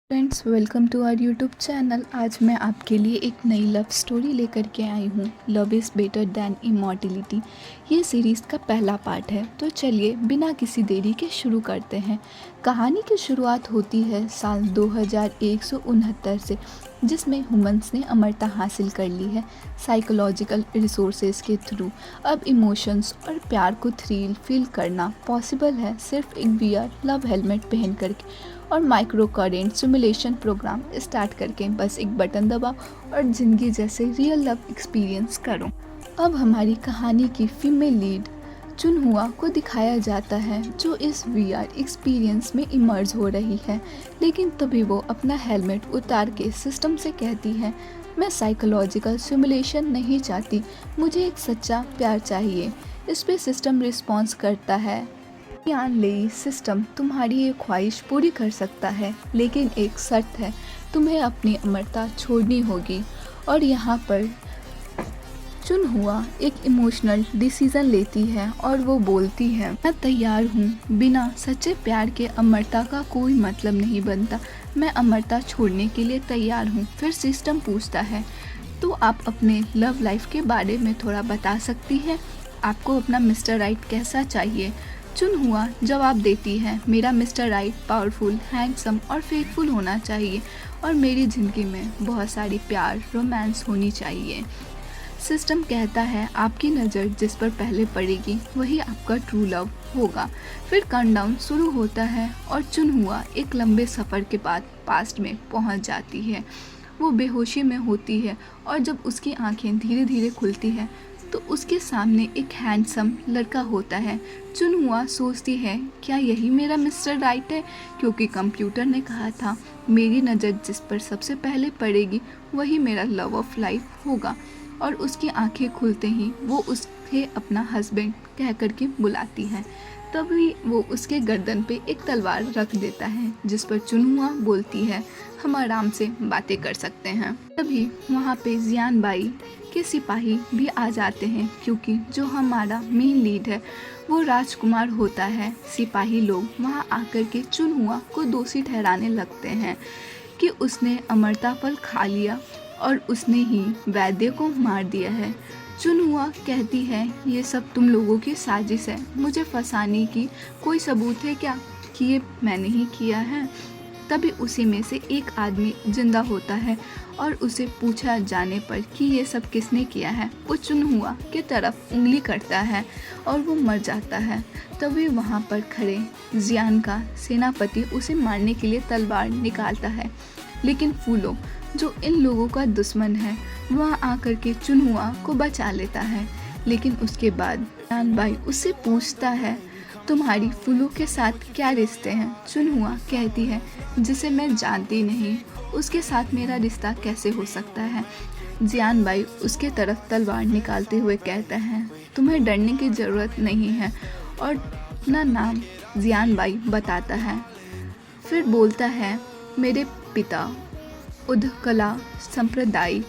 Friends, welcome to our YouTube channel. आज मैं आपके लिए एक नई लव स्टोरी लेकर के आई हूँ। Love is better than immortality. ये सीरीज़ का पहला पार्ट है, तो चलिए बिना किसी देरी के शुरू करते हैं। कहानी की शुरुआत होती है साल 2169 से, जिसमें ह्यूमंस ने अमरता हासिल कर ली है साइकोलॉजिकल रिसोर्सेज के थ्रू। अब इमोशंस और प्यार को थ्रिल फील करना पॉसिबल है सिर्फ एक वीआर लव हेलमेट पहन करके और micro current simulation program start करके। बस एक बटन दबाओ और ज़िंदगी जैसे रियल लव एक्सपीरियंस करो। अब हमारी कहानी की फीमेल लीड चुनहुआ को दिखाया जाता है, जो इस वीआर एक्सपीरियंस में इमर्ज हो रही है। लेकिन तभी वो अपना हेलमेट उतार के सिस्टम से कहती है, मैं साइकोलॉजिकल सिमुलेशन नहीं चाहती, मुझे एक सच्चा प्यार चाहिए। इस पे सिस्टम रिस्पॉन्स करता है, ध्यान ले, सिस्टम तुम्हारी ये ख्वाहिश पूरी कर सकता है, लेकिन एक शर्त है, तुम्हें अपनी अमरता छोड़नी होगी। और यहाँ पर चुनहुआ एक इमोशनल डिसीज़न लेती है और वो बोलती है, मैं तैयार हूँ, बिना सच्चे प्यार के अमरता का कोई मतलब नहीं बनता, मैं अमरता छोड़ने के लिए तैयार हूँ। फिर सिस्टम पूछता है, तो आप अपने लव लाइफ के बारे में थोड़ा बता सकती हैं, आपको अपना मिस्टर राइट कैसा चाहिए। चुनहुआ जवाब देती है, मेरा मिस्टर राइट पावरफुल, हैंडसम और फेथफुल होना चाहिए और मेरी ज़िंदगी में बहुत सारी प्यार रोमांस होनी चाहिए। सिस्टम कहता है, आपकी नज़र जिस पर पहले पड़ेगी वही आपका ट्रू लव होगा। फिर काउंटडाउन शुरू होता है और चुनहुआ एक लंबे सफ़र के बाद पास्ट में पहुंच जाती है। वो बेहोशी में होती है और जब उसकी आंखें धीरे धीरे खुलती है तो उसके सामने एक हैंडसम लड़का होता है। चुनहुआ सोचती है, क्या यही मेरा मिस्टर राइट है, क्योंकि कंप्यूटर ने कहा था मेरी नज़र जिस पर सबसे पहले पड़ेगी वही मेरा लव ऑफ लाइफ होगा। और उसकी आंखें खुलते ही वो उसे अपना हस्बैंड कह कर के बुलाती है। तभी वो उसके गर्दन पे एक तलवार रख देता है, जिस पर चुनहुआ बोलती है, हम आराम से बातें कर सकते हैं। तभी वहाँ पे जियान बाई के सिपाही भी आ जाते हैं, क्योंकि जो हमारा मेन लीड है वो राजकुमार होता है। सिपाही लोग वहाँ आकर के चुनहुआ को दोषी ठहराने लगते हैं कि उसने अमरता फल खा लिया और उसने ही वैद्य को मार दिया है। चुनहुआ कहती है, ये सब तुम लोगों की साजिश है, मुझे फंसाने की कोई सबूत है क्या कि ये मैंने ही किया है। तभी उसी में से एक आदमी जिंदा होता है और उसे पूछा जाने पर कि ये सब किसने किया है, वो चुनहुआ के तरफ उंगली करता है और वो मर जाता है। तभी वहाँ पर खड़े जियान का सेनापति उसे मारने के लिए तलवार निकालता है, लेकिन फूलो जो इन लोगों का दुश्मन है वहाँ आकर के चुनहुआ को बचा लेता है। लेकिन उसके बाद जियान बाई उससे पूछता है, तुम्हारी फूलों के साथ क्या रिश्ते हैं। चुनहुआ कहती है, जिसे मैं जानती नहीं उसके साथ मेरा रिश्ता कैसे हो सकता है। जियान बाई उसके तरफ तलवार निकालते हुए कहता है, तुम्हें डरने की ज़रूरत नहीं है, और अपना नाम जियान बाई बताता है। फिर बोलता है, मेरे पिता उद्कला संप्रदाय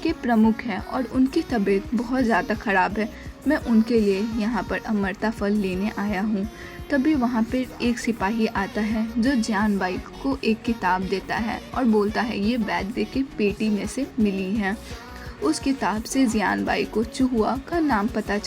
के प्रमुख हैं और उनकी तबीयत बहुत ज़्यादा ख़राब है, मैं उनके लिए यहाँ पर अमरता फल लेने आया हूँ। तभी वहाँ पर एक सिपाही आता है जो जियान बाई को एक किताब देता है और बोलता है, ये वैद्य के पेटी में से मिली है। उस किताब से जियान बाई को चुहुआ का नाम पता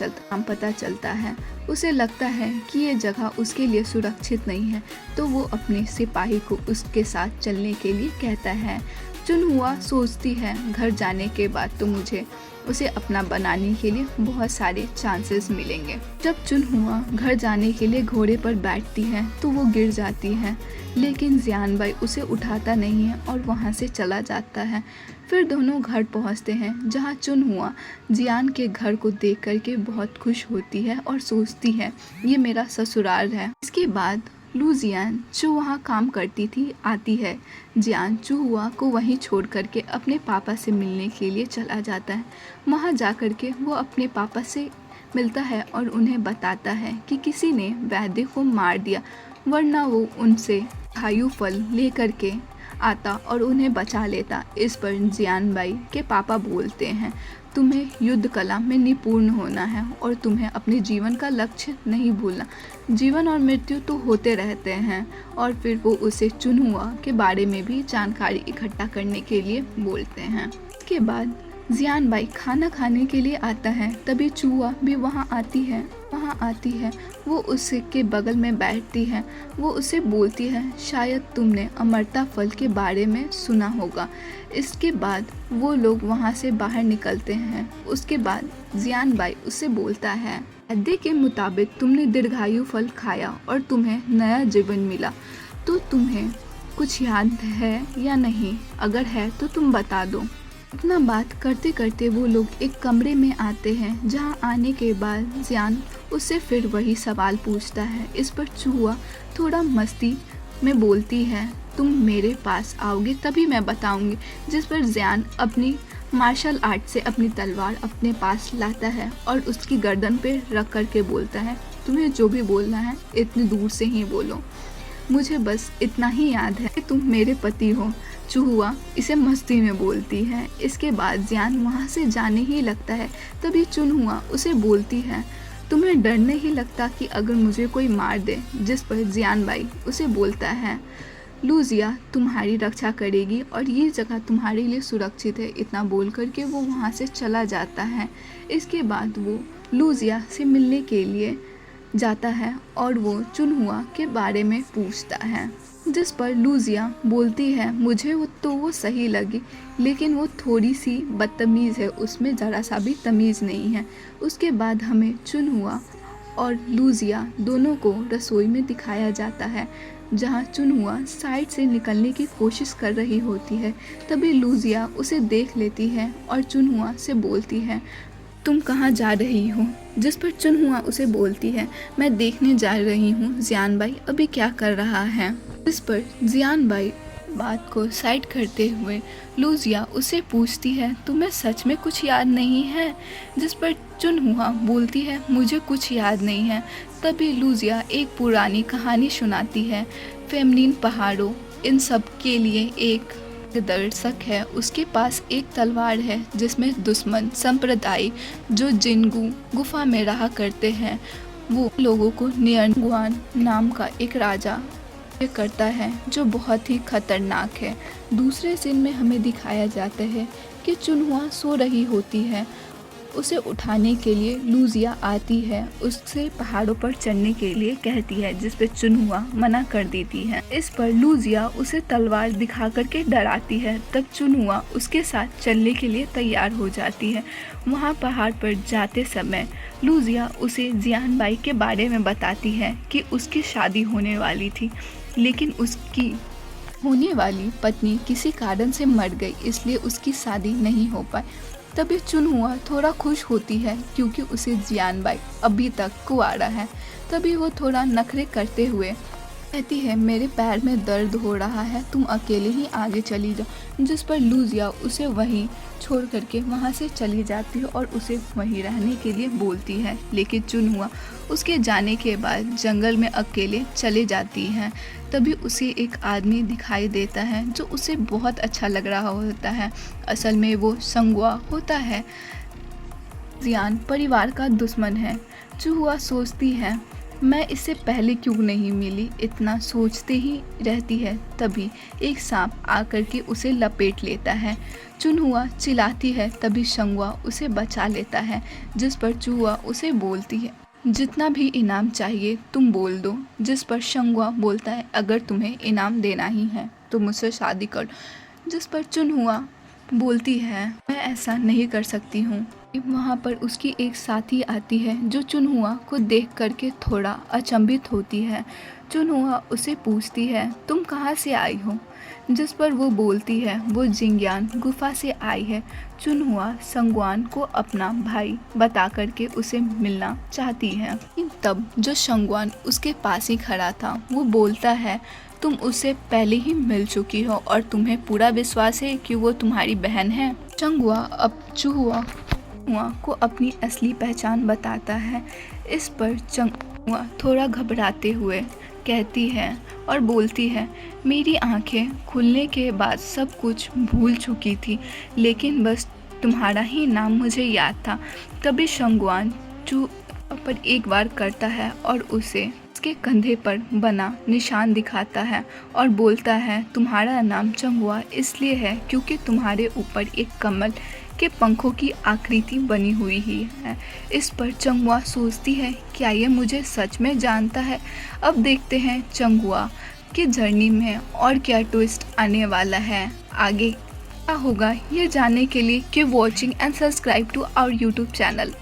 चलता है। उसे लगता है कि ये जगह उसके लिए सुरक्षित नहीं है, तो वो अपने सिपाही को उसके साथ चलने के लिए कहता है। चुनहुआ सोचती है, घर जाने के बाद तो मुझे उसे अपना बनाने के लिए बहुत सारे चांसेस मिलेंगे। जब चुनहुआ घर जाने के लिए घोड़े पर बैठती है तो वो गिर जाती है, लेकिन जियान बाई उसे उठाता नहीं है और वहाँ से चला जाता है। फिर दोनों घर पहुँचते हैं, जहाँ चुनहुआ जियान के घर को देख करके बहुत खुश होती है और सोचती है, ये मेरा ससुराल है। इसके बाद लू जियान जो वहाँ काम करती थी आती है। जियान चुहुआ को वहीं छोड़ करके अपने पापा से मिलने के लिए चला जाता है। वहाँ जा कर के वो अपने पापा से मिलता है और उन्हें बताता है कि किसी ने वैद्य को मार दिया, वरना वो उनसे खायु फल ले करके आता और उन्हें बचा लेता। इस पर जियान बाई के पापा बोलते हैं, तुम्हें युद्ध कला में निपुण होना है और तुम्हें अपने जीवन का लक्ष्य नहीं भूलना। जीवन और मृत्यु तो होते रहते हैं। और फिर वो उसे चुनहुआ के बारे में भी जानकारी इकट्ठा करने के लिए बोलते हैं। इसके बाद जियान बाई खाना खाने के लिए आता है। तभी चूहा भी वहाँ आती है। वो उसके बगल में बैठती है। वो उसे बोलती है, शायद तुमने अमरता फल के बारे में सुना होगा। इसके बाद वो लोग वहाँ से बाहर निकलते हैं। उसके बाद जियान बाई उससे बोलता है, वादे के मुताबिक तुमने दीर्घायु फल खाया और तुम्हें नया जीवन मिला, तो तुम्हें कुछ याद है या नहीं? अगर है तो तुम बता दो। इतना बात करते करते वो लोग एक कमरे में आते हैं, जहाँ आने के बाद जियान उससे फिर वही सवाल पूछता है। इस पर चूहा थोड़ा मस्ती में बोलती है, तुम मेरे पास आओगे तभी मैं बताऊंगी। जिस पर जियान अपनी मार्शल आर्ट से अपनी तलवार अपने पास लाता है और उसकी गर्दन पे रख कर के बोलता है, तुम्हें जो भी बोलना है इतनी दूर से ही बोलो, मुझे बस इतना ही याद है कि तुम मेरे पति हो। चूहा इसे मस्ती में बोलती है। इसके बाद जियान वहाँ से जाने ही लगता है। तभी चुनहुआ उसे बोलती है, तुम्हें डर नहीं लगता कि अगर मुझे कोई मार दे? जिस पर जियान बाई उसे बोलता है, लूजिया तुम्हारी रक्षा करेगी और ये जगह तुम्हारे लिए सुरक्षित है। इतना बोल करके वो वहाँ से चला जाता है। इसके बाद वो लूजिया से मिलने के लिए जाता है और वो चुनहुआ के बारे में पूछता है। जिस पर लूजिया बोलती है, मुझे वो सही लगी, लेकिन वो थोड़ी सी बदतमीज़ है, उसमें ज़रा सा भी तमीज़ नहीं है। उसके बाद हमें चुनहुआ और लूजिया दोनों को रसोई में दिखाया जाता है, जहाँ चुनहुआ साइड से निकलने की कोशिश कर रही होती है। तभी लूजिया उसे देख लेती है और चुनहुआ से बोलती है, तुम कहाँ जा रही हो? जिस पर चुनहुआ उसे बोलती है, मैं देखने जा रही हूँ जियान बाई अभी क्या कर रहा है। इस पर जियान बाई बात को साइड करते हुए लूजिया उसे पूछती है, तुम्हें सच में कुछ याद नहीं है? जिस पर चुनहुआ बोलती है, मुझे कुछ याद नहीं है। तभी लूजिया एक पुरानी कहानी सुनाती है, फेमनिन पहाड़ों इन सब के लिए एक दर्शक है, उसके पास एक तलवार है जिसमें दुश्मन संप्रदाय जो जिंगू गुफा में रहा करते हैं, वो लोगों को नियनगुआन नाम का एक राजा करता है जो बहुत ही खतरनाक है। दूसरे सीन में हमें दिखाया जाता है कि चुनहुआ सो रही होती है। उसे उठाने के लिए लूजिया आती है, उससे पहाड़ों पर चढ़ने के लिए कहती है, जिस पे चुनहुआ मना कर देती है। इस पर लूजिया उसे तलवार दिखा करके डराती है। तब चुनहुआ उसके साथ चलने के लिए तैयार हो जाती है। वहाँ पहाड़ पर जाते समय लूजिया उसे जियान बाई के बारे में बताती है कि उसकी शादी होने वाली थी, लेकिन उसकी होने वाली पत्नी किसी कारण से मर गई, इसलिए उसकी शादी नहीं हो पाई। तभी चुनहुआ थोड़ा खुश होती है क्योंकि उसे जियान बाई अभी तक कुंवारा है। तभी वो थोड़ा नखरे करते हुए कहती है, मेरे पैर में दर्द हो रहा है, तुम अकेले ही आगे चली जाओ। जिस पर लूजिया उसे वहीं छोड़ करके वहाँ से चली जाती है और उसे वहीं रहने के लिए बोलती है। लेकिन चुनहुआ उसके जाने के बाद जंगल में अकेले चले जाती है। तभी उसे एक आदमी दिखाई देता है जो उसे बहुत अच्छा लग रहा होता है। असल में वो संगुआ होता है। जियान परिवार का दुश्मन है। चुनहुआ सोचती है, मैं इससे पहले क्यों नहीं मिली, इतना सोचते ही रहती है। तभी एक सांप आकर के उसे लपेट लेता है। चुनहुआ चिल्लाती है, तभी संगुआ उसे बचा लेता है। जिस पर चूहा उसे बोलती है, जितना भी इनाम चाहिए तुम बोल दो। जिस पर संगुआ बोलता है, अगर तुम्हें इनाम देना ही है तो मुझसे शादी कर। जिस पर चुनहुआ बोलती है, मैं ऐसा नहीं कर सकती हूँ। वहाँ पर उसकी एक साथी आती है जो चुनहुआ को देख करके थोड़ा अचंभित होती है। चुनहुआ उसे पूछती है, तुम कहाँ से आई हो? जिस पर वो बोलती है, वो जिंग्यान गुफा से आई है। चुनहुआ संगवान को अपना भाई बता करके उसे मिलना चाहती है। तब जो संगवान उसके पास ही खड़ा था वो बोलता है, तुम उससे पहले ही मिल चुकी हो और तुम्हें पूरा विश्वास है कि वो तुम्हारी बहन है। संगुआ अब चुनहुआ को अपनी असली पहचान बताता है। इस पर चंगुआ थोड़ा घबराते हुए कहती है और बोलती है, मेरी आंखें खुलने के बाद सब कुछ भूल चुकी थी, लेकिन बस तुम्हारा ही नाम मुझे याद था। तभी शंगुआन चू पर एक बार करता है और उसे उसके कंधे पर बना निशान दिखाता है और बोलता है, तुम्हारा नाम चंगुआ इसलिए है क्योंकि तुम्हारे ऊपर एक कमल के पंखों की आकृति बनी हुई ही है। इस पर चंगुआ सोचती है, क्या ये मुझे सच में जानता है। अब देखते हैं चंगुआ की जर्नी में और क्या ट्विस्ट आने वाला है, आगे क्या होगा ये जानने के लिए keep watching and subscribe to our YouTube channel.